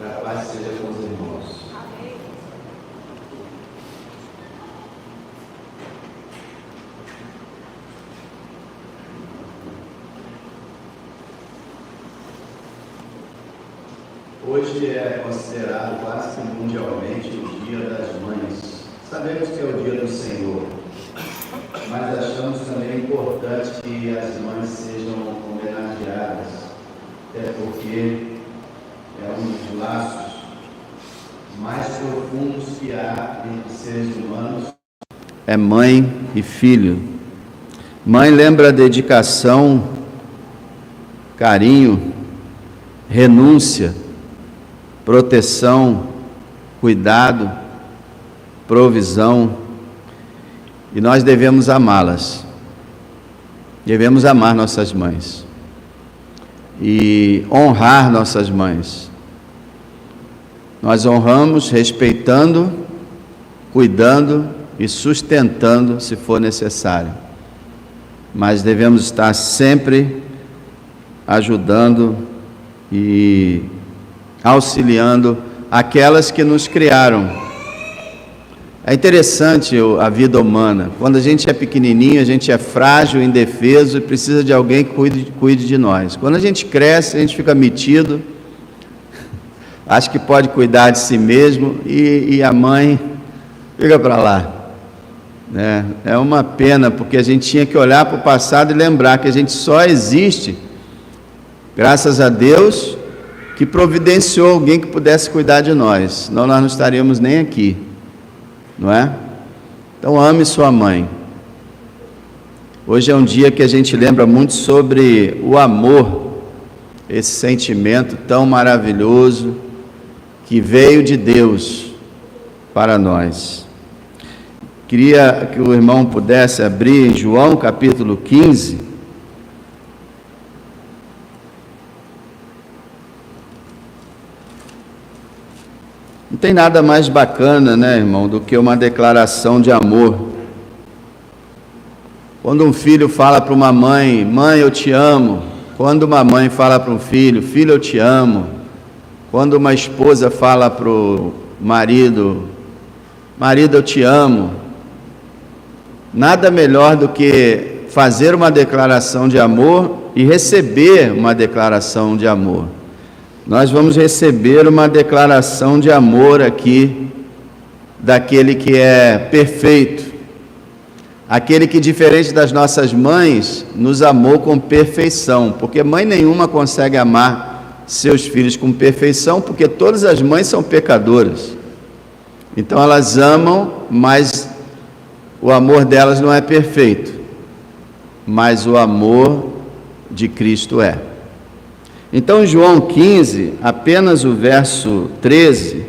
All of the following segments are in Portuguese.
Que a paz seja com os irmãos. Hoje é considerado quase que mundialmente o Dia das Mães. Sabemos que é o Dia do Senhor, mas achamos também importante que as mães sejam homenageadas, até porque é um dos laços mais profundos que há entre seres humanos. É mãe e filho. Mãe lembra dedicação, carinho, renúncia, proteção, cuidado, provisão, e nós devemos amá-las, devemos amar nossas mães e honrar nossas mães. Nós honramos respeitando, cuidando e sustentando se for necessário, mas devemos estar sempre ajudando e auxiliando aquelas que nos criaram. É interessante a vida humana. Quando a gente é pequenininho, a gente é frágil, indefeso e precisa de alguém que cuide de nós. Quando a gente cresce, a gente fica metido, acha que pode cuidar de si mesmo e a mãe fica para lá. É uma pena, porque a gente tinha que olhar para o passado e lembrar que a gente só existe graças a Deus que providenciou alguém que pudesse cuidar de nós, senão nós não estaríamos nem aqui, não é? Então ame sua mãe. Hoje é um dia que a gente lembra muito sobre o amor, esse sentimento tão maravilhoso que veio de Deus para nós. Queria que o irmão pudesse abrir em João capítulo 15, não tem nada mais bacana, né, irmão, do que uma declaração de amor. Quando um filho fala para uma mãe, mãe, eu te amo. Quando uma mãe fala para um filho, filho, eu te amo. Quando uma esposa fala para o marido, marido, eu te amo. Nada melhor do que fazer uma declaração de amor e receber uma declaração de amor. Nós vamos receber uma declaração de amor aqui, daquele que é perfeito, aquele que, diferente das nossas mães, nos amou com perfeição, porque mãe nenhuma consegue amar seus filhos com perfeição, porque todas as mães são pecadoras, então elas amam, mas o amor delas não é perfeito, mas o amor de Cristo é. Então, em João 15, apenas o verso 13,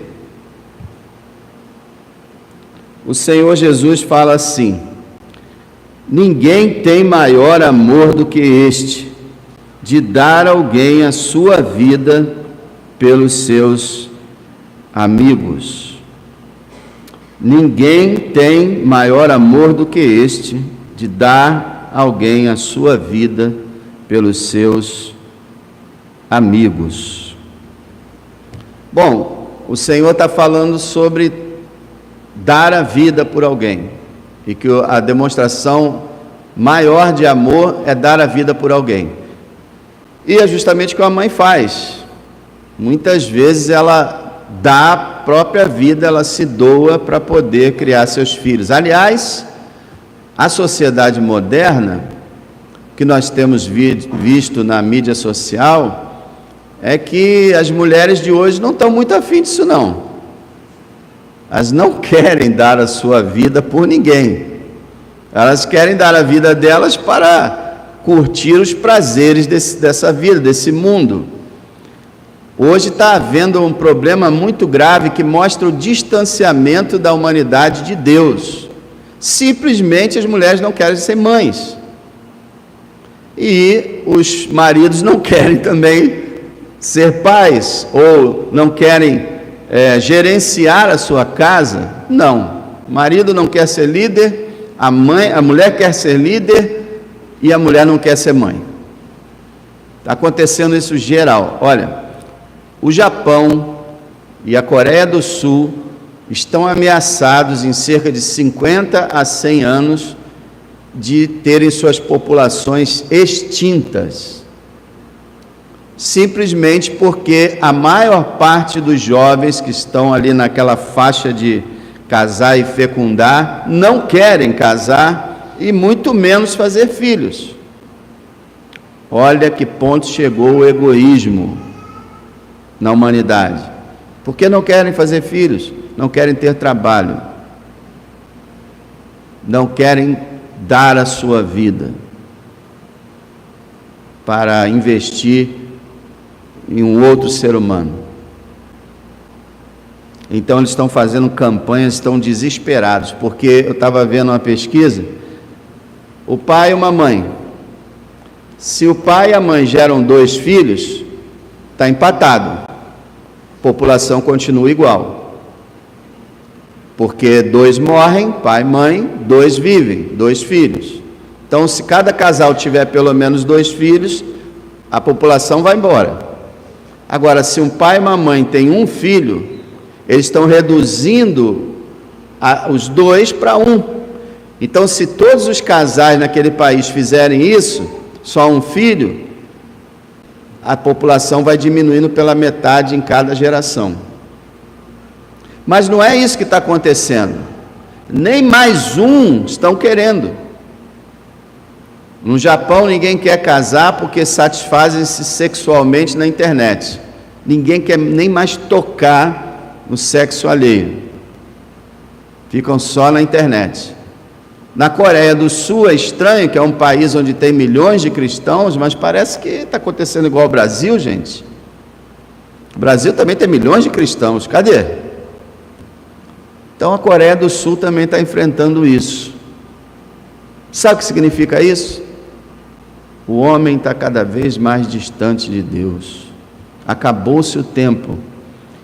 o Senhor Jesus fala assim: ninguém tem maior amor do que este, de dar a alguém a sua vida pelos seus amigos. Ninguém tem maior amor do que este, de dar a alguém a sua vida pelos seus amigos. Bom, o Senhor está falando sobre dar a vida por alguém, e que a demonstração maior de amor é dar a vida por alguém, e é justamente o que a mãe faz. Muitas vezes ela dá a própria vida, ela se doa para poder criar seus filhos. Aliás, a sociedade moderna, que nós temos visto na mídia social, é que as mulheres de hoje não estão muito afim disso não. Elas não querem dar a sua vida por ninguém. Elas querem dar a vida delas para curtir os prazeres dessa vida, desse mundo. Hoje está havendo um problema muito grave que mostra o distanciamento da humanidade de Deus. Simplesmente as mulheres não querem ser mães. E os maridos não querem também ser pais, ou não querem gerenciar a sua casa. Não, o marido não quer ser líder, a mulher quer ser líder e a mulher não quer ser mãe. Está acontecendo isso geral. Olha, o Japão, e a Coreia do Sul estão ameaçados em cerca de 50 a 100 anos de terem suas populações extintas, simplesmente porque a maior parte dos jovens que estão ali naquela faixa de casar e fecundar não querem casar e muito menos fazer filhos. Olha que ponto chegou o egoísmo na humanidade. Porque não querem fazer filhos, não querem ter trabalho, não querem dar a sua vida para investir em um outro ser humano. Então eles estão fazendo campanhas, estão desesperados, porque eu estava vendo uma pesquisa, o pai e uma mãe, se o pai e a mãe geram 2 filhos, está empatado, a população continua igual, porque 2 morrem, pai e mãe, 2 vivem, 2 filhos. Então, se cada casal tiver pelo menos 2 filhos, a população vai embora. Agora, se um pai e uma mãe têm 1 filho, eles estão reduzindo os 2 para 1. Então, se todos os casais naquele país fizerem isso, só 1 filho, a população vai diminuindo pela metade em cada geração. Mas não é isso que está acontecendo. Nem mais 1 estão querendo. No Japão, ninguém quer casar porque satisfazem-se sexualmente na internet. Ninguém quer nem mais tocar no sexo alheio. Ficam só na internet. Na Coreia do Sul é estranho, que é um país onde tem milhões de cristãos, mas parece que está acontecendo igual ao Brasil, gente. O Brasil também tem milhões de cristãos, cadê? Então a Coreia do Sul também está enfrentando isso. Sabe o que significa isso? O homem está cada vez mais distante de Deus. Acabou-se o tempo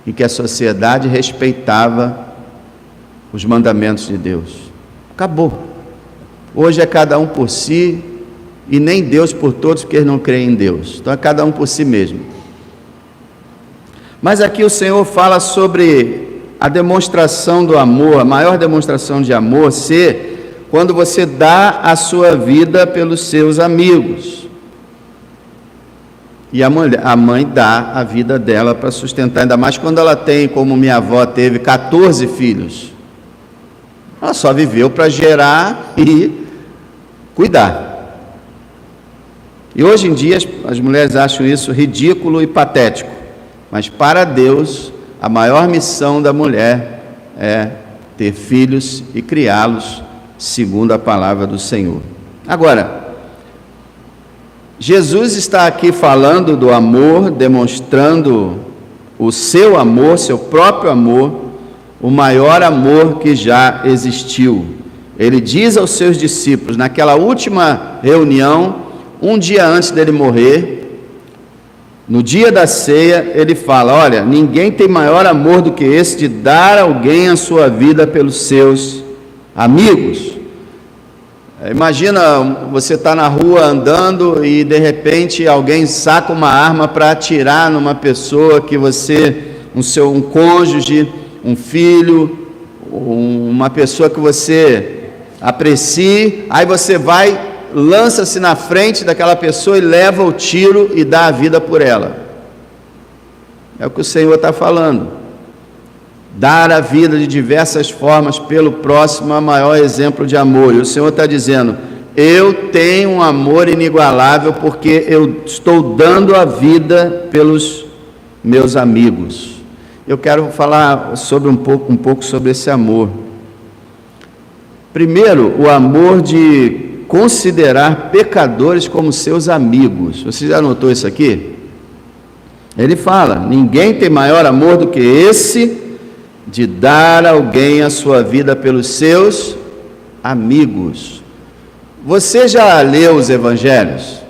em que a sociedade respeitava os mandamentos de Deus. Acabou. Hoje é cada um por si, e nem Deus por todos, porque eles não creem em Deus. Então é cada um por si mesmo. Mas aqui o Senhor fala sobre a demonstração do amor, a maior demonstração de amor ser quando você dá a sua vida pelos seus amigos. E a mãe dá a vida dela para sustentar, ainda mais quando ela tem, como minha avó teve, 14 filhos. Ela só viveu para gerar e cuidar. E hoje em dia as mulheres acham isso ridículo e patético, mas para Deus a maior missão da mulher é ter filhos e criá-los segundo a palavra do Senhor. Agora, Jesus está aqui falando do amor, demonstrando o seu amor, seu próprio amor, o maior amor que já existiu. Ele diz aos seus discípulos, naquela última reunião, um dia antes dele morrer, no dia da ceia, ele fala: olha, ninguém tem maior amor do que esse de dar a alguém a sua vida pelos seus amigos. Imagina, você está na rua andando e de repente alguém saca uma arma para atirar numa pessoa que você, um cônjuge, um filho, uma pessoa que você aprecie, aí você vai, lança-se na frente daquela pessoa e leva o tiro e dá a vida por ela. É o que o Senhor está falando. Dar a vida de diversas formas pelo próximo é o maior exemplo de amor. E o Senhor está dizendo: eu tenho um amor inigualável porque eu estou dando a vida pelos meus amigos. Eu quero falar sobre um pouco sobre esse amor. Primeiro, o amor de considerar pecadores como seus amigos. Você já notou isso aqui? Ele fala: ninguém tem maior amor do que esse de dar a alguém a sua vida pelos seus amigos. Você já leu os evangelhos?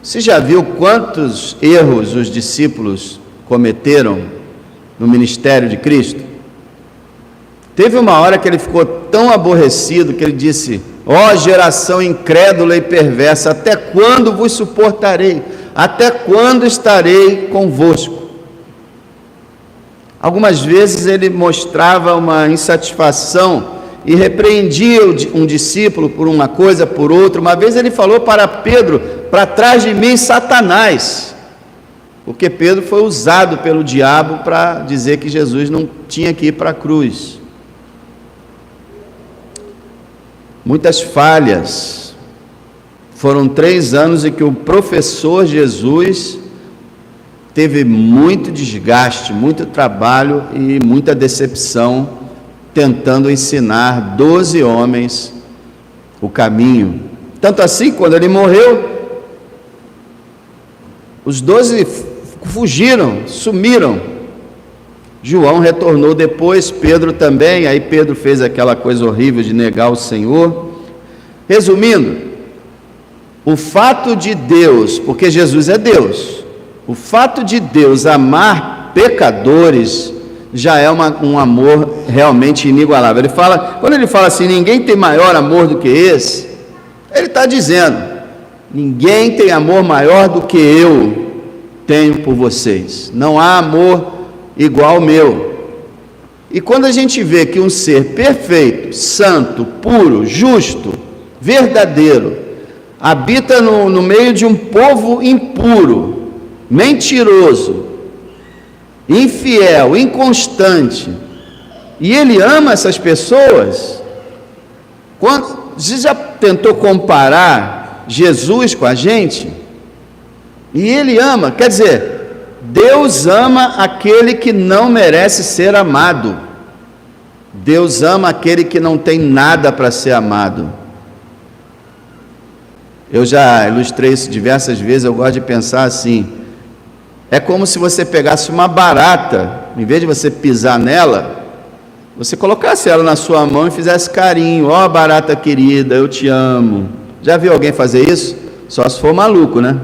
Você já viu quantos erros os discípulos cometeram no ministério de Cristo? Teve uma hora que ele ficou tão aborrecido que ele disse: ó geração incrédula e perversa, até quando vos suportarei? Até quando estarei convosco? Algumas vezes ele mostrava uma insatisfação e repreendia um discípulo por uma coisa, por outra. Uma vez ele falou para Pedro: para trás de mim, Satanás, porque Pedro foi usado pelo diabo para dizer que Jesus não tinha que ir para a cruz. Muitas falhas. Foram 3 anos em que o professor Jesus teve muito desgaste, muito trabalho e muita decepção, tentando ensinar 12 homens o caminho. Tanto assim, quando ele morreu, os 12 fugiram, sumiram. João retornou depois, Pedro também. Aí Pedro fez aquela coisa horrível de negar o Senhor. Resumindo, o fato de Deus, porque Jesus é Deus, o fato de Deus amar pecadores já é um amor realmente inigualável. Quando ele fala assim, ninguém tem maior amor do que esse, ele está dizendo, ninguém tem amor maior do que eu tenho por vocês. Não há amor igual ao meu. E quando a gente vê que um ser perfeito, santo, puro, justo, verdadeiro, habita no meio de um povo impuro, mentiroso, infiel, inconstante, e ele ama essas pessoas. Você já tentou comparar Jesus com a gente? E ele ama, quer dizer, Deus ama aquele que não merece ser amado. Deus ama aquele que não tem nada para ser amado. Eu já ilustrei isso diversas vezes. Eu gosto de pensar assim: é como se você pegasse uma barata, em vez de você pisar nela, você colocasse ela na sua mão e fizesse carinho. Ó, barata querida, eu te amo. Já viu alguém fazer isso? Só se for maluco, né?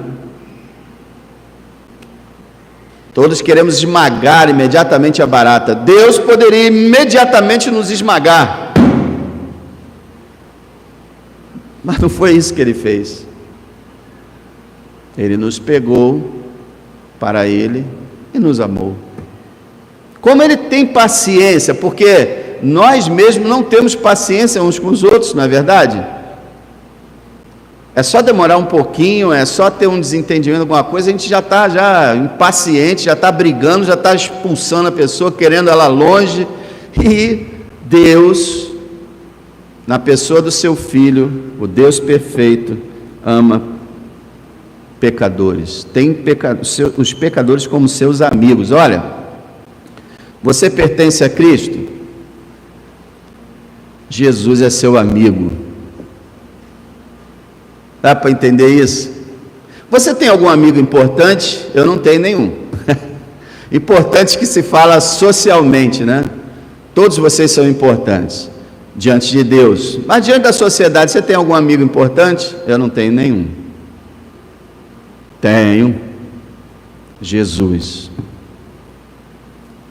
Todos queremos esmagar imediatamente a barata. Deus poderia imediatamente nos esmagar, mas não foi isso que ele fez. Ele nos pegou para ele e nos amou. Como ele tem paciência, porque nós mesmos não temos paciência uns com os outros, não é verdade? É só demorar um pouquinho, é só ter um desentendimento, alguma coisa, a gente já está impaciente, já está brigando, já está expulsando a pessoa, querendo ela longe. E Deus, na pessoa do seu Filho, o Deus perfeito, ama pecadores, tem os pecadores como seus amigos. Olha, você pertence a Cristo? Jesus é seu amigo. Dá para entender isso? Você tem algum amigo importante? Eu não tenho nenhum. Importante que se fala socialmente, né? Todos vocês são importantes diante de Deus, mas diante da sociedade, você tem algum amigo importante? Eu não tenho nenhum. Tenho Jesus.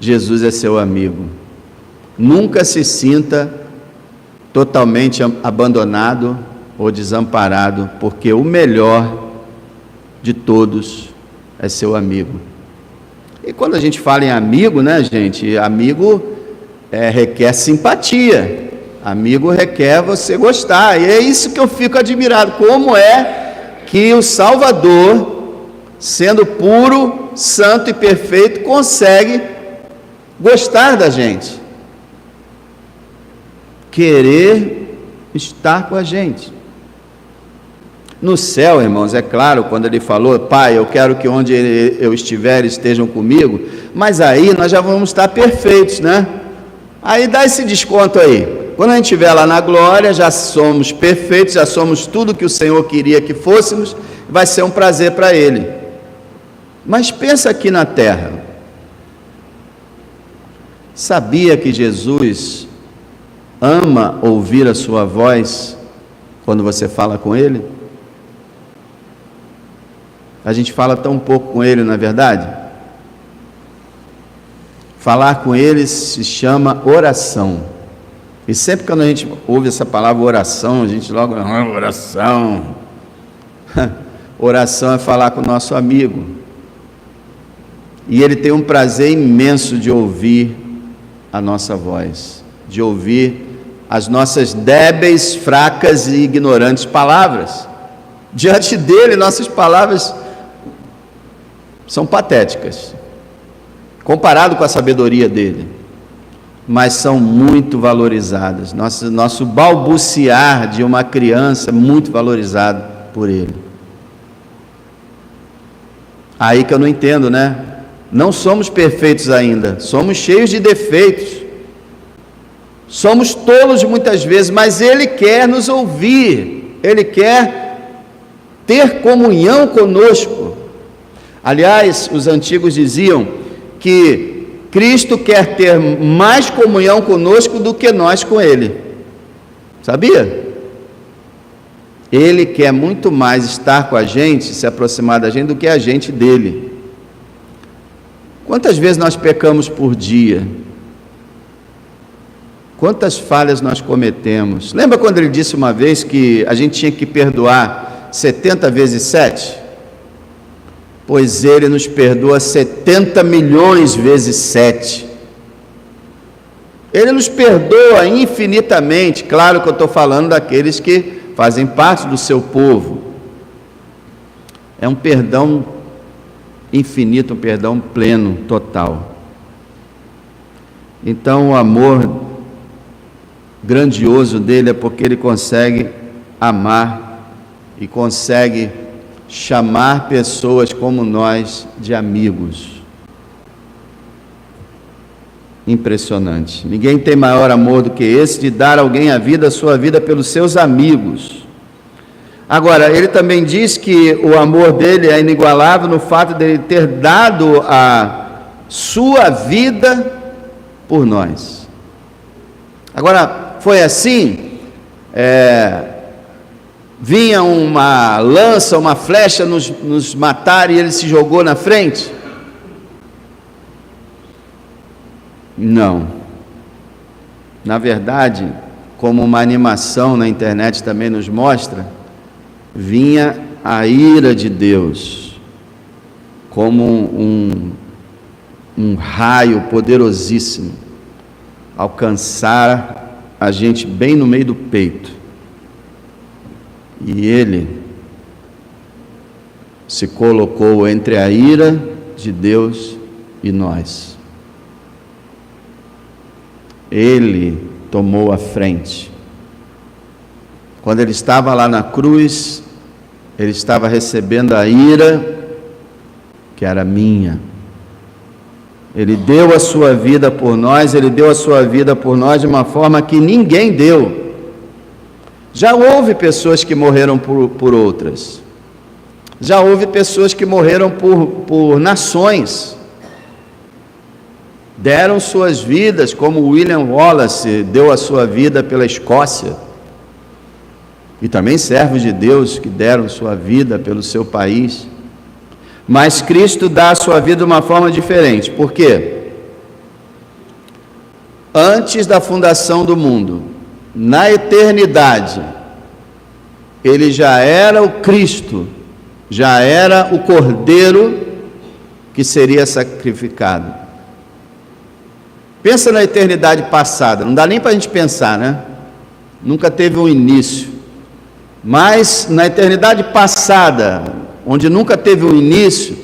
Jesus é seu amigo. Nunca se sinta totalmente abandonado ou desamparado, porque o melhor de todos é seu amigo. E quando a gente fala em amigo, né, gente, amigo requer simpatia, amigo requer você gostar, e é isso que eu fico admirado, como é que o Salvador, sendo puro, santo e perfeito, consegue gostar da gente, querer estar com a gente. No céu, irmãos, é claro, quando ele falou, Pai, eu quero que onde eu estiver estejam comigo, mas aí nós já vamos estar perfeitos, né? Aí dá esse desconto aí. Quando a gente estiver lá na glória, já somos perfeitos, já somos tudo que o Senhor queria que fôssemos, vai ser um prazer para Ele. Mas pensa aqui na terra. Sabia que Jesus ama ouvir a sua voz quando você fala com Ele? A gente fala tão pouco com Ele, não é verdade? Falar com Ele se chama oração. E sempre quando a gente ouve essa palavra oração, a gente logo, oração. Oração é falar com o nosso amigo. e Ele tem um prazer imenso de ouvir a nossa voz, de ouvir as nossas débeis, fracas e ignorantes palavras. Diante dele, nossas palavras são patéticas, comparado com a sabedoria dele, mas são muito valorizadas. Nosso balbuciar de uma criança é muito valorizado por ele. Aí que eu não entendo, né? Não somos perfeitos ainda, somos cheios de defeitos, somos tolos muitas vezes, mas ele quer nos ouvir, ele quer ter comunhão conosco. Aliás, os antigos diziam que Cristo quer ter mais comunhão conosco do que nós com Ele. Sabia? Ele quer muito mais estar com a gente, se aproximar da gente, do que a gente dele. Quantas vezes nós pecamos por dia? Quantas falhas nós cometemos? Lembra quando ele disse uma vez que a gente tinha que perdoar 70 vezes 7? Pois ele nos perdoa 70 milhões vezes 7. Ele nos perdoa infinitamente. Claro que eu estou falando daqueles que fazem parte do seu povo. É um perdão infinito, um perdão pleno, total. Então o amor grandioso dele é porque ele consegue amar e consegue chamar pessoas como nós de amigos. Impressionante. Ninguém tem maior amor do que esse, de dar a alguém a sua vida pelos seus amigos. Agora, ele também diz que o amor dele é inigualável no fato de ele ter dado a sua vida por nós. Agora, foi assim? Vinha uma lança, uma flecha nos matar e ele se jogou na frente? Não. Na verdade, como uma animação na internet também nos mostra, vinha a ira de Deus, como um raio poderosíssimo, alcançar a gente bem no meio do peito. E ele se colocou entre a ira de Deus e nós. Ele tomou a frente. Quando ele estava lá na cruz, ele estava recebendo a ira que era minha. Ele deu a sua vida por nós, ele deu a sua vida por nós de uma forma que ninguém deu. Já houve pessoas que morreram por outras. Já houve pessoas que morreram por nações. Deram suas vidas, como William Wallace deu a sua vida pela Escócia. E também servos de Deus que deram sua vida pelo seu país. Mas Cristo dá a sua vida de uma forma diferente. Por quê? Antes da fundação do mundo, na eternidade, ele já era o Cristo, já era o Cordeiro que seria sacrificado. Pensa na eternidade passada, não dá nem para a gente pensar, né? Nunca teve um início. Mas na eternidade passada, onde nunca teve um início,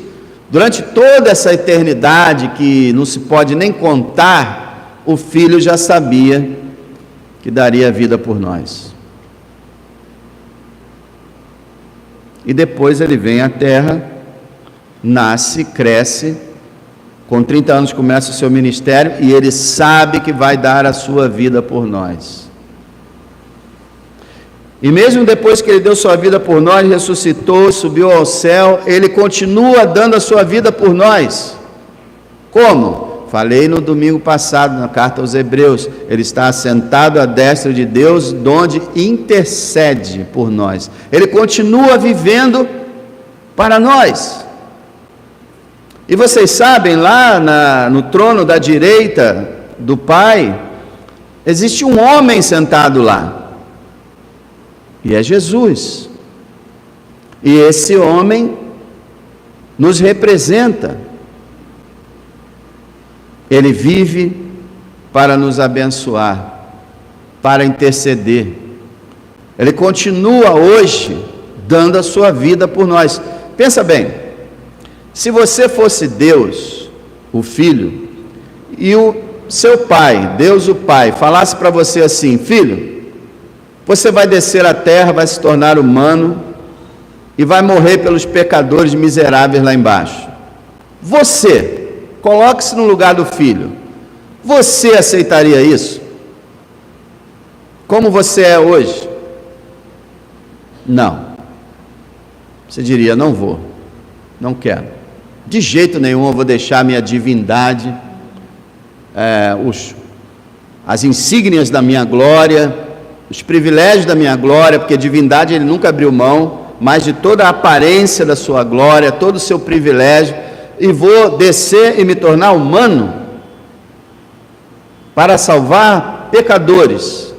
durante toda essa eternidade que não se pode nem contar, o Filho já sabia que daria a vida por nós. E depois ele vem à terra, nasce, cresce, com 30 anos começa o seu ministério e ele sabe que vai dar a sua vida por nós. E mesmo depois que ele deu sua vida por nós, ressuscitou, subiu ao céu, ele continua dando a sua vida por nós. Como? Falei no domingo passado, na carta aos Hebreus, ele está assentado à destra de Deus, donde intercede por nós. Ele continua vivendo para nós. E vocês sabem, lá no trono da direita do Pai, existe um homem sentado lá. E é Jesus. E esse homem nos representa. Ele vive para nos abençoar, para interceder. Ele continua hoje dando a sua vida por nós. Pensa bem, se você fosse Deus, o Filho, e o seu Pai, Deus o Pai, falasse para você assim: filho, você vai descer à terra, vai se tornar humano e vai morrer pelos pecadores miseráveis lá embaixo. Você, coloque-se no lugar do Filho, você aceitaria isso? Como você é hoje? Não. Você diria: não vou, não quero, de jeito nenhum eu vou deixar a minha divindade, as insígnias da minha glória, os privilégios da minha glória, porque a divindade ele nunca abriu mão, mas de toda a aparência da sua glória, todo o seu privilégio, e vou descer e me tornar humano para salvar pecadores.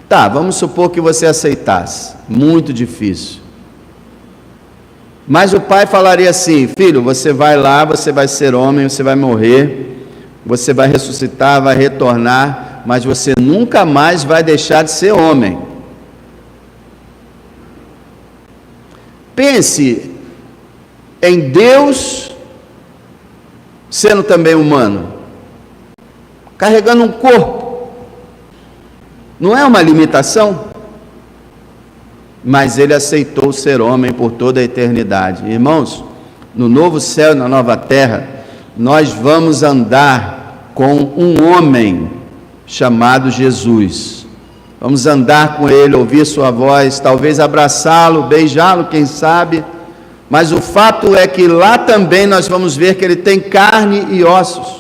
Tá, vamos supor que você aceitasse. Muito difícil. Mas o pai falaria assim: filho, você vai lá, você vai ser homem, você vai morrer, você vai ressuscitar, vai retornar, mas você nunca mais vai deixar de ser homem. Pense em Deus sendo também humano, carregando um corpo. Não é uma limitação? Mas ele aceitou ser homem por toda a eternidade. Irmãos, no novo céu e na nova terra, nós vamos andar com um homem chamado Jesus. Vamos andar com ele, ouvir sua voz, talvez abraçá-lo, beijá-lo, quem sabe. Mas o fato é que lá também nós vamos ver que ele tem carne e ossos.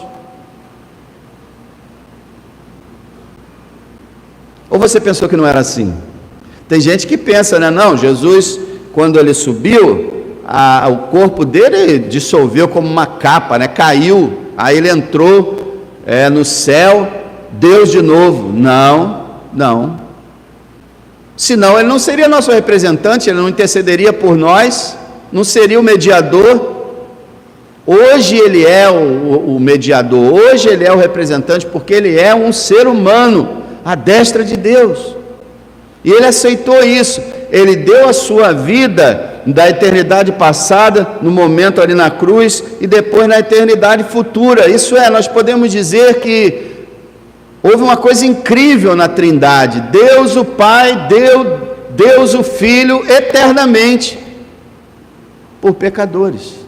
Ou você pensou que não era assim? Tem gente que pensa, né? Não, Jesus, quando ele subiu, o corpo dele dissolveu como uma capa, né? Caiu, aí ele entrou no céu, Deus de novo. Não. Senão ele não seria nosso representante, ele não intercederia por nós, não seria o mediador. Hoje ele é o mediador, hoje ele é o representante, porque ele é um ser humano, à destra de Deus, e ele aceitou isso. Ele deu a sua vida da eternidade passada, no momento ali na cruz, e depois na eternidade futura. Isso é, nós podemos dizer que houve uma coisa incrível na Trindade: Deus o Pai deu Deus o Filho eternamente por pecadores.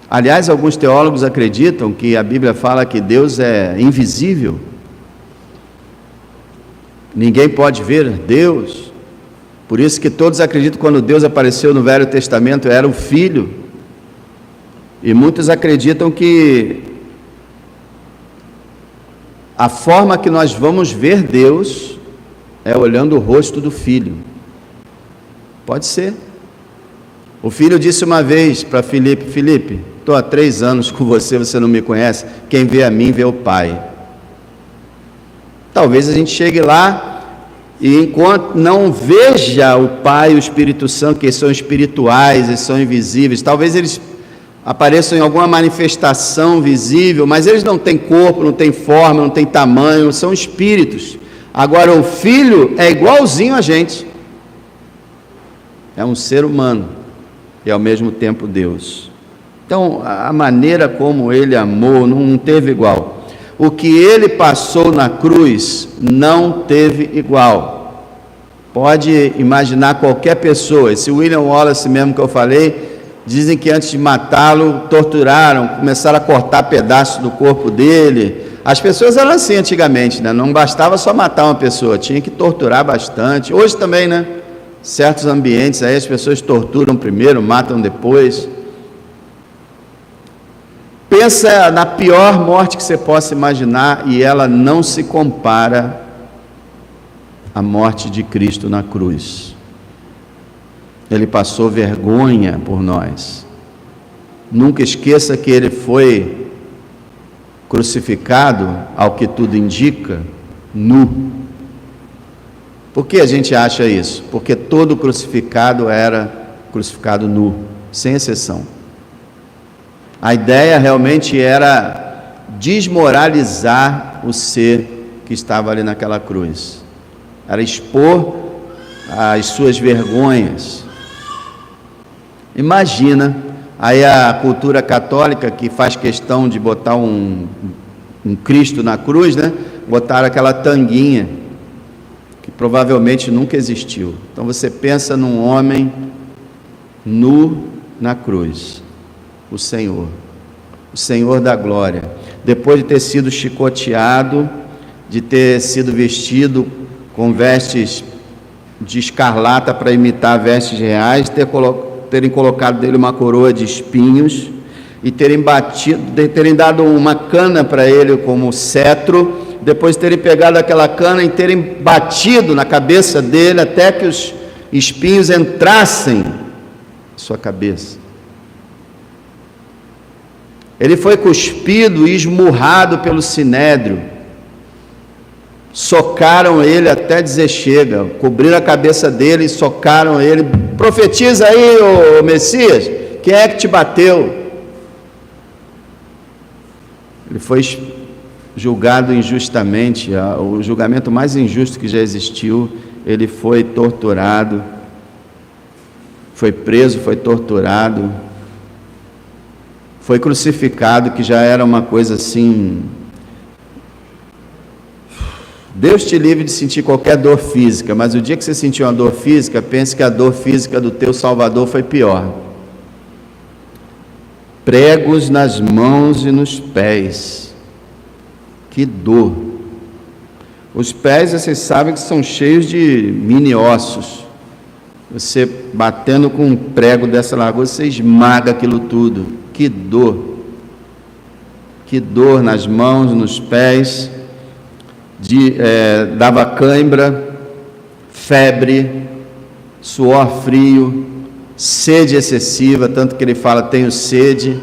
Aliás, alguns teólogos acreditam que a Bíblia fala que Deus é invisível, ninguém pode ver Deus. Por isso que todos acreditam que quando Deus apareceu no Velho Testamento era o Filho, e muitos acreditam que a forma que nós vamos ver Deus é olhando o rosto do Filho. Pode ser. O filho disse uma vez para Filipe: Filipe, estou há 3 anos com você, você não me conhece, quem vê a mim vê o Pai. Talvez a gente chegue lá e enquanto não veja o Pai e o Espírito Santo, que são espirituais, eles são invisíveis, talvez eles apareçam em alguma manifestação visível, mas eles não têm corpo, não têm forma, não têm tamanho, são espíritos. Agora o Filho é igualzinho a gente, é um ser humano e ao mesmo tempo Deus. Então a maneira como ele amou não teve igual. O que ele passou na cruz não teve igual. Pode imaginar qualquer pessoa. Esse William Wallace mesmo que eu falei, dizem que antes de matá-lo, torturaram, começaram a cortar pedaços do corpo dele. As pessoas eram assim antigamente, né? Não bastava só matar uma pessoa, tinha que torturar bastante. Hoje também, né? Certos ambientes aí as pessoas torturam primeiro, matam depois. Pensa na pior morte que você possa imaginar, e ela não se compara à morte de Cristo na cruz. Ele passou vergonha por nós. Nunca esqueça que ele foi crucificado, ao que tudo indica, nu. Por que a gente acha isso? Porque todo crucificado era crucificado nu, sem exceção. A ideia realmente era desmoralizar o ser que estava ali naquela cruz, era expor as suas vergonhas. Imagina, aí a cultura católica que faz questão de botar um Cristo na cruz, né? Botaram aquela tanguinha, que provavelmente nunca existiu. Então você pensa num homem nu na cruz, o Senhor da glória, depois de ter sido chicoteado, de ter sido vestido com vestes de escarlata para imitar vestes reais, terem colocado dele uma coroa de espinhos e terem dado uma cana para ele como cetro, depois terem pegado aquela cana e terem batido na cabeça dele até que os espinhos entrassem em sua cabeça. Ele foi cuspido e esmurrado pelo sinédrio, socaram ele até dizer chega, cobriram a cabeça dele e socaram ele. Profetiza aí, ô Messias, quem é que te bateu? Ele foi julgado injustamente, o julgamento mais injusto que já existiu. Ele foi torturado, foi preso, foi torturado, foi crucificado, que já era uma coisa assim. Deus te livre de sentir qualquer dor física, mas o dia que você sentir uma dor física, pense que a dor física do teu Salvador foi pior. Pregos nas mãos e nos pés, que dor. Os pés, vocês sabem que são cheios de mini ossos. Você batendo com um prego dessa largura, você esmaga aquilo tudo. Que dor nas mãos, nos pés. Dava cãibra, febre, suor frio, sede excessiva, tanto que ele fala, tenho sede.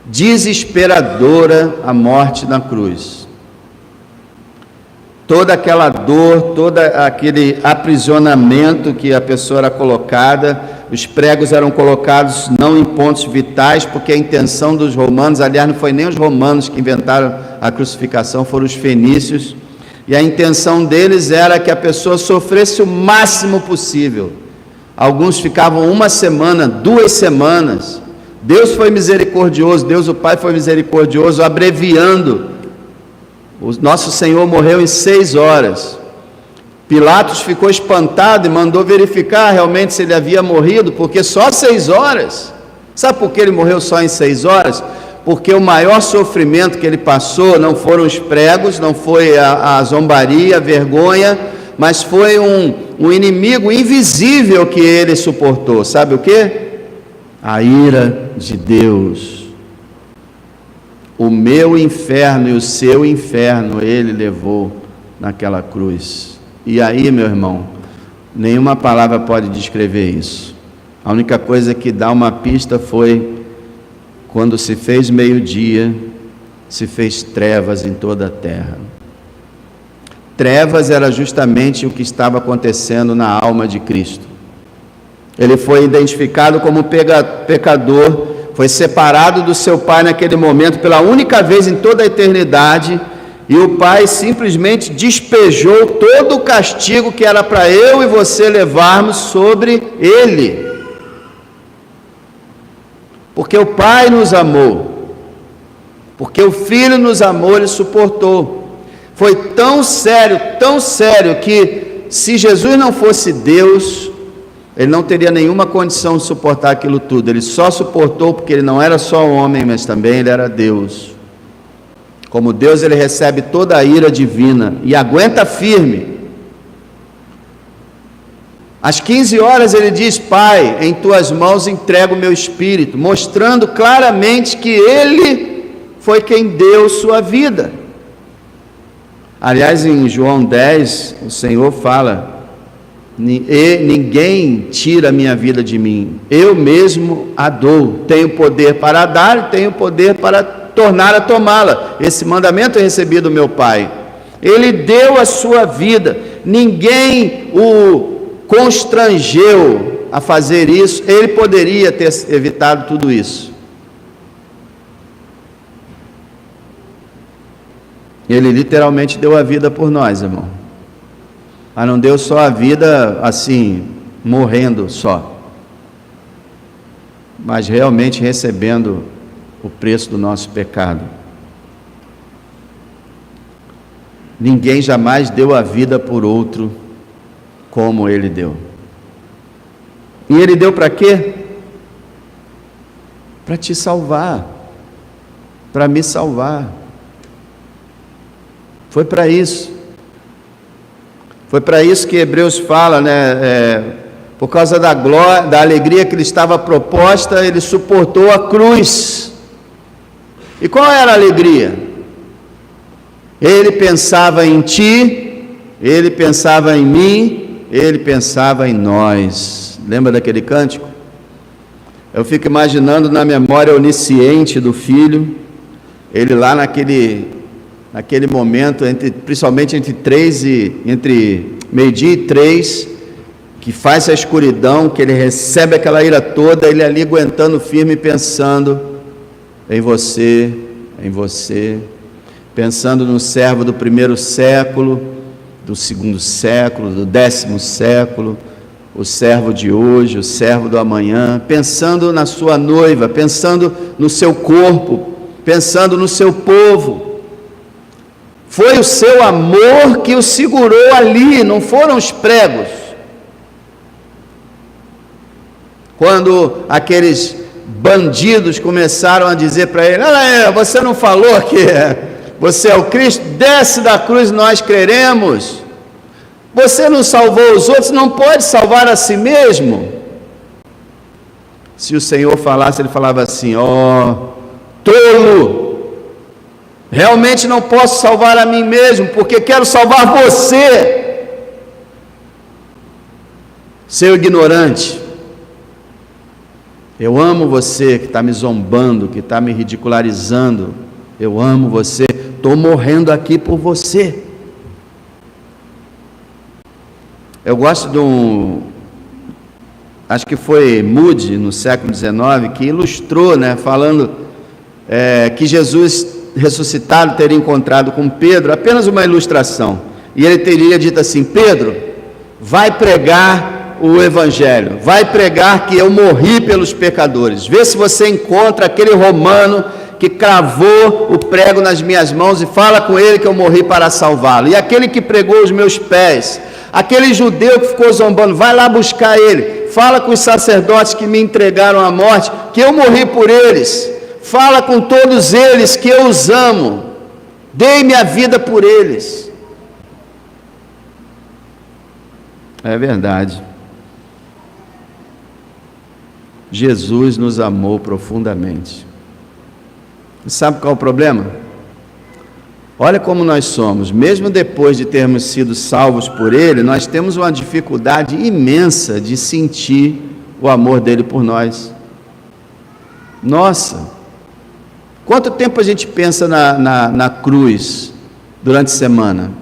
Desesperadora a morte na cruz. Toda aquela dor, todo aquele aprisionamento que a pessoa era colocada, os pregos eram colocados não em pontos vitais, porque a intenção dos romanos, aliás, não foi nem os romanos que inventaram a crucificação, foram os fenícios, e a intenção deles era que a pessoa sofresse o máximo possível. Alguns ficavam 1 semana, 2 semanas. Deus foi misericordioso, Deus o Pai foi misericordioso, abreviando. O nosso Senhor morreu em 6 horas. Pilatos ficou espantado e mandou verificar realmente se ele havia morrido, porque só 6 horas. Sabe por que ele morreu só em 6 horas? Porque o maior sofrimento que ele passou não foram os pregos, não foi a zombaria, a vergonha, mas foi um inimigo invisível que ele suportou. Sabe o que? A ira de Deus. O meu inferno e o seu inferno ele levou naquela cruz. E aí, meu irmão, nenhuma palavra pode descrever isso. A única coisa que dá uma pista foi quando se fez meio-dia, se fez trevas em toda a terra. Trevas era justamente o que estava acontecendo na alma de Cristo. Ele foi identificado como pecador, foi separado do seu Pai naquele momento pela única vez em toda a eternidade, e o Pai simplesmente despejou todo o castigo que era para eu e você levarmos sobre Ele. Porque o Pai nos amou, porque o Filho nos amou, Ele suportou. Foi tão sério, que se Jesus não fosse Deus, Ele não teria nenhuma condição de suportar aquilo tudo. Ele só suportou porque Ele não era só homem, mas também Ele era Deus. Como Deus, Ele recebe toda a ira divina e aguenta firme. Às 15 horas Ele diz, Pai, em Tuas mãos entrego o meu espírito, mostrando claramente que Ele foi quem deu sua vida. Aliás, em João 10, o Senhor fala, ninguém tira a minha vida de mim, eu mesmo a dou, tenho poder para dar e tenho poder para tornar a tomá-la. Esse mandamento eu recebi do meu Pai. Ele deu a sua vida, ninguém o constrangeu a fazer isso. Ele poderia ter evitado tudo isso, Ele literalmente deu a vida por nós, irmão. Mas não deu só a vida assim, morrendo só, mas realmente recebendo o preço do nosso pecado. Ninguém jamais deu a vida por outro como Ele deu. E Ele deu para quê? Para te salvar, para me salvar. Foi para isso. Foi para isso que Hebreus fala, né? Por causa da glória, da alegria que lhe estava proposta, ele suportou a cruz. E qual era a alegria? Ele pensava em ti, ele pensava em mim, ele pensava em nós. Lembra daquele cântico? Eu fico imaginando na memória onisciente do filho, ele lá naquele momento, principalmente entre meio-dia e 3, que faz a escuridão, que ele recebe aquela ira toda, ele ali aguentando firme, pensando em você, pensando no servo do primeiro século, do segundo século, do 10º século, o servo de hoje, o servo do amanhã, pensando na sua noiva, pensando no seu corpo, pensando no seu povo. Foi o seu amor que o segurou ali, não foram os pregos. Quando aqueles bandidos começaram a dizer para ele: olha, você não falou que você é o Cristo? Desce da cruz, nós creremos. Você não salvou os outros, não pode salvar a si mesmo. Se o Senhor falasse, ele falava assim: tolo, realmente não posso salvar a mim mesmo, porque quero salvar você, seu ignorante. Eu amo você que está me zombando, que está me ridicularizando. Eu amo você, estou morrendo aqui por você. Eu gosto de acho que foi Moody, no século XIX, que ilustrou, né, falando que Jesus ressuscitado teria encontrado com Pedro, apenas uma ilustração, e ele teria dito assim: Pedro, vai pregar o Evangelho, vai pregar que eu morri pelos pecadores, vê se você encontra aquele romano que cravou o prego nas minhas mãos e fala com ele que eu morri para salvá-lo, e aquele que pregou os meus pés, aquele judeu que ficou zombando, vai lá buscar ele, fala com os sacerdotes que me entregaram à morte, que eu morri por eles, fala com todos eles que eu os amo, dei minha vida por eles. É verdade. Jesus nos amou profundamente. E sabe qual é o problema? Olha como nós somos, mesmo depois de termos sido salvos por Ele, nós temos uma dificuldade imensa de sentir o amor dele por nós. Nossa, quanto tempo a gente pensa na cruz durante a semana?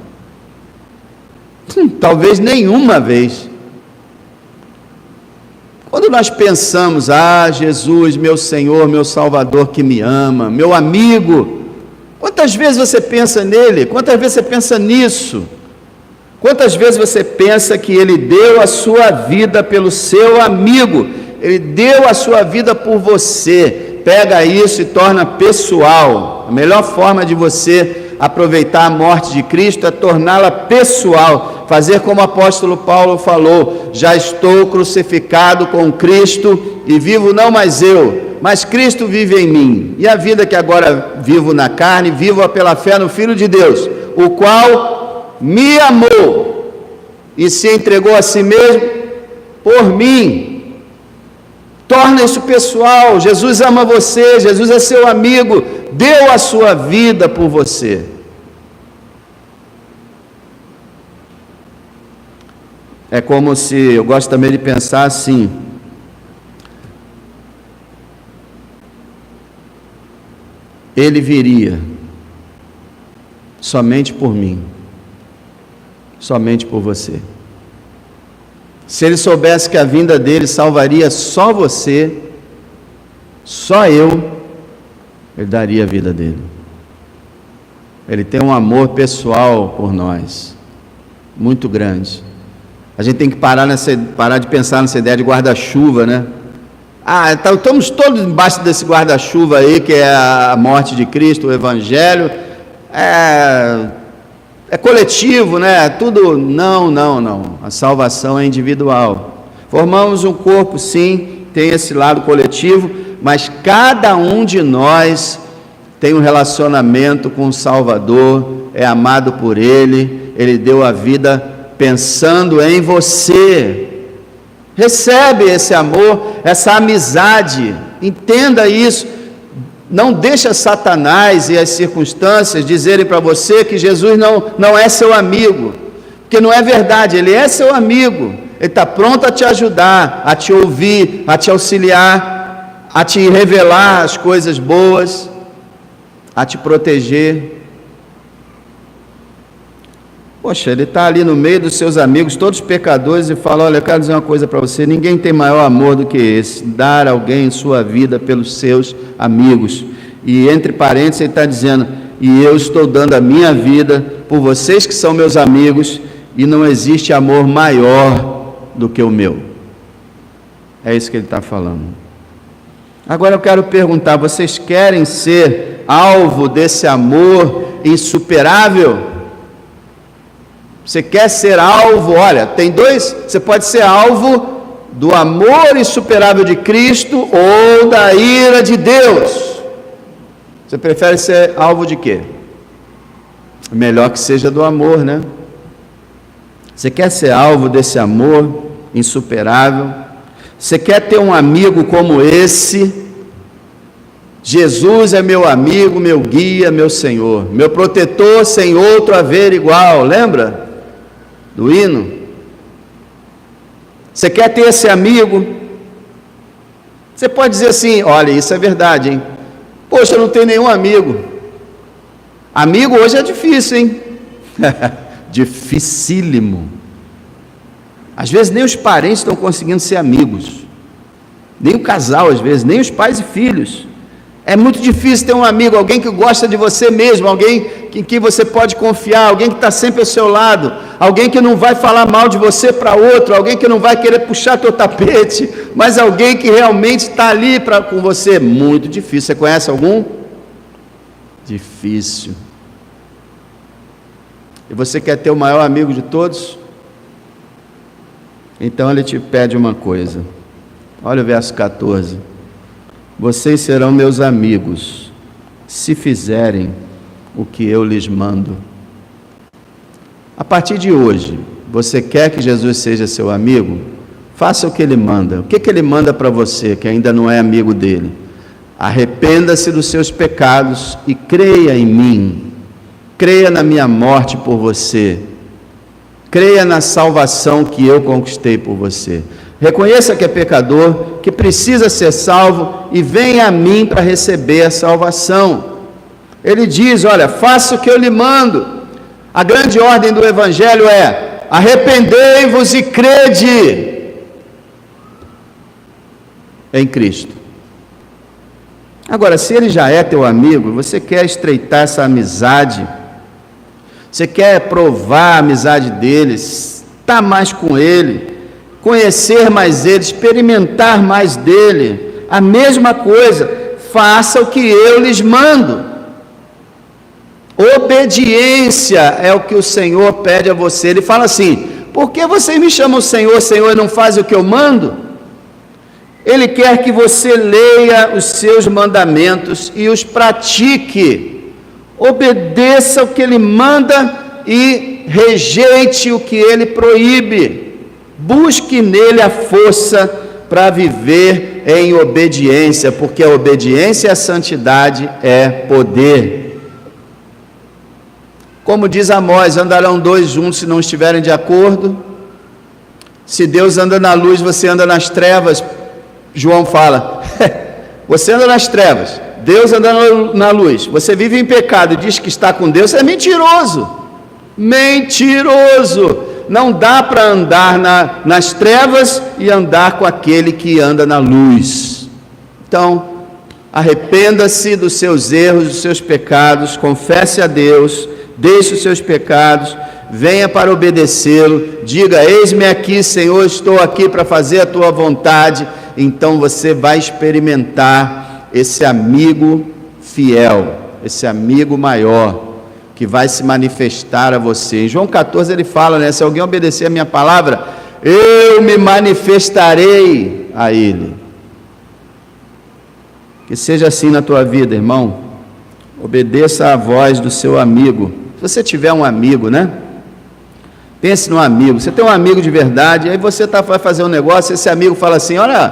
Talvez nenhuma vez. Quando nós pensamos: Jesus, meu Senhor, meu Salvador que me ama, meu amigo, quantas vezes você pensa nele? Quantas vezes você pensa nisso? Quantas vezes você pensa que ele deu a sua vida pelo seu amigo? Ele deu a sua vida por você. Pega isso e torna pessoal. A melhor forma de você aproveitar a morte de Cristo é torná-la pessoal. Fazer como o apóstolo Paulo falou: já estou crucificado com Cristo e vivo não mais eu, mas Cristo vive em mim, e a vida que agora vivo na carne, vivo-a pela fé no Filho de Deus, o qual me amou e se entregou a si mesmo por mim. Torna isso pessoal. Jesus ama você, Jesus é seu amigo, deu a sua vida por você. É como se, eu gosto também de pensar assim: ele viria somente por mim, somente por você. Se ele soubesse que a vinda dele salvaria só você, só eu, ele daria a vida dele. Ele tem um amor pessoal por nós, muito grande. A gente tem que parar de pensar nessa ideia de guarda-chuva, né? Então, estamos todos embaixo desse guarda-chuva aí, que é a morte de Cristo, o Evangelho. É coletivo, né? Tudo. Não. A salvação é individual. Formamos um corpo, sim, tem esse lado coletivo, mas cada um de nós tem um relacionamento com o Salvador, é amado por Ele, Ele deu a vida pensando em você. Recebe esse amor, essa amizade, entenda isso. Não deixa Satanás e as circunstâncias dizerem para você que Jesus não é seu amigo, porque não é verdade. Ele é seu amigo, Ele está pronto a te ajudar, a te ouvir, a te auxiliar, a te revelar as coisas boas, a te proteger. Poxa, Ele está ali no meio dos seus amigos, todos pecadores, e fala: olha, eu quero dizer uma coisa para você, ninguém tem maior amor do que esse, dar alguém sua vida pelos seus amigos. E entre parênteses Ele está dizendo: e eu estou dando a minha vida por vocês que são meus amigos, e não existe amor maior do que o meu. É isso que Ele está falando. Agora eu quero perguntar: vocês querem ser alvo desse amor insuperável? Você quer ser alvo? Olha, tem dois: você pode ser alvo do amor insuperável de Cristo ou da ira de Deus. Você prefere ser alvo de quê? Melhor que seja do amor, né? Você quer ser alvo desse amor insuperável? Você quer ter um amigo como esse? Jesus é meu amigo, meu guia, meu Senhor, meu protetor, sem outro haver igual. Lembra do hino? Você quer ter esse amigo? Você pode dizer assim: olha, isso é verdade, hein? Poxa, eu não tenho nenhum amigo. Amigo hoje é difícil, hein? Dificílimo. Às vezes nem os parentes estão conseguindo ser amigos, nem o casal, às vezes, nem os pais e filhos. É muito difícil ter um amigo, alguém que gosta de você mesmo, alguém em que você pode confiar, alguém que está sempre ao seu lado, alguém que não vai falar mal de você para outro, alguém que não vai querer puxar teu tapete, mas alguém que realmente está ali com você. Muito difícil. Você conhece algum? Difícil. E você quer ter o maior amigo de todos? Então Ele te pede uma coisa. Olha o verso 14. Vocês serão meus amigos, se fizerem o que eu lhes mando. A partir de hoje, você quer que Jesus seja seu amigo? Faça o que Ele manda. O que Ele manda para você, que ainda não é amigo dEle? Arrependa-se dos seus pecados e creia em mim. Creia na minha morte por você. Creia na salvação que eu conquistei por você. Reconheça que é pecador, que precisa ser salvo e venha a mim para receber a salvação. Ele diz: olha, faça o que eu lhe mando. A grande ordem do Evangelho é: arrependei-vos e crede em Cristo. Agora, se Ele já é teu amigo, você quer estreitar essa amizade, você quer provar a amizade dele, estar mais com Ele, conhecer mais Ele, experimentar mais dEle, a mesma coisa, faça o que eu lhes mando. Obediência é o que o Senhor pede a você. Ele fala assim: por que vocês me chamam Senhor, Senhor, e não fazem o que eu mando? Ele quer que você leia os seus mandamentos e os pratique. Obedeça o que Ele manda e rejeite o que Ele proíbe. Busque nele a força para viver em obediência, porque a obediência e a santidade é poder. Como diz Amós: andarão dois juntos se não estiverem de acordo. Se Deus anda na luz, você anda nas trevas. João fala: você anda nas trevas, Deus anda na luz, você vive em pecado e diz que está com Deus, é mentiroso. Mentiroso! Não dá para andar nas trevas e andar com aquele que anda na luz. Então, Arrependa-se dos seus erros, dos seus pecados, confesse a Deus, deixe os seus pecados, venha para obedecê-lo, diga: eis-me aqui, Senhor, estou aqui para fazer a tua vontade. Então você vai experimentar esse amigo fiel, esse amigo maior, que vai se manifestar a você. Em João 14 ele fala, né? Se alguém obedecer a minha palavra, eu me manifestarei a ele. Que seja assim na tua vida, irmão. Obedeça à voz do seu amigo. Se você tiver um amigo, né? Pense no amigo. Você tem um amigo de verdade, aí você vai fazer um negócio, esse amigo fala assim: olha,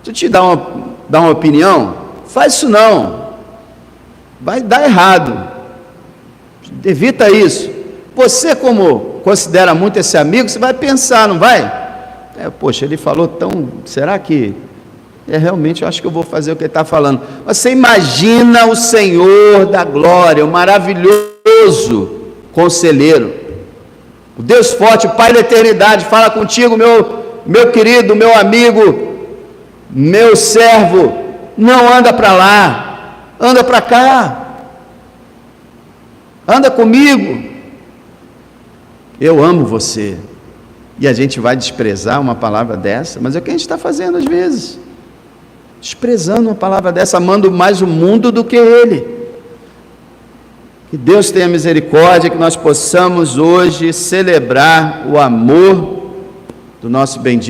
deixa eu te dar uma opinião. Faz isso não. Vai dar errado. Evita isso. Você, como considera muito esse amigo, você vai pensar, não vai? Poxa, ele falou tão... Será que... realmente eu acho que eu vou fazer o que ele está falando. Você imagina o Senhor da glória, o maravilhoso conselheiro, o Deus forte, o Pai da eternidade, fala contigo, meu querido, meu amigo, meu servo, não anda para lá, anda para cá, anda comigo, eu amo você. E a gente vai desprezar uma palavra dessa? Mas é o que a gente está fazendo às vezes, desprezando uma palavra dessa, amando mais o mundo do que ele. Que Deus tenha misericórdia, que nós possamos hoje celebrar o amor do nosso bendito